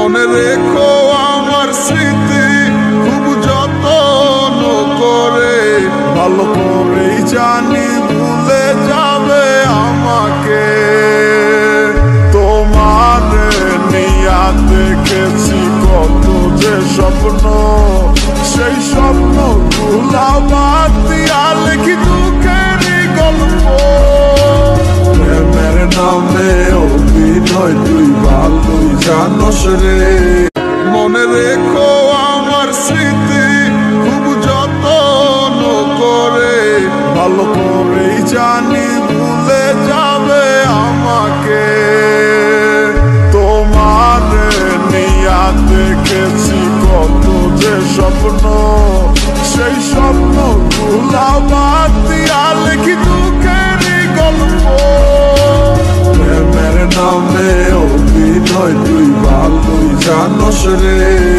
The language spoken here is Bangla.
মনে রেখো আমার স্মৃতি খুব যত্ন করে, ভালো করেই জানি ভুলে যাবে আমাকে। তোমার নিয়া দেখেছি কত যে স্বপ্ন, সেই স্বপ্ন গুলা বাদ দিয়া লিখি দুঃখেরই গল্প। প্রেমের নামে অভিনয় তুই ভালোই জানোস রে। মনে রেখো আমার স্মৃতি খুব যত্ন করে, ভালো করেই জানি ভুলে যাবে আমাকে। তোমার নিয়া দেখেছি কত যে স্বপ্ন, সেই স্বপ্ন গুলা বাদ দিয়া লিখি দুঃখেরই গল্প। প্রেমের নামে অভিনয় তুই ভালোই জানোস রে।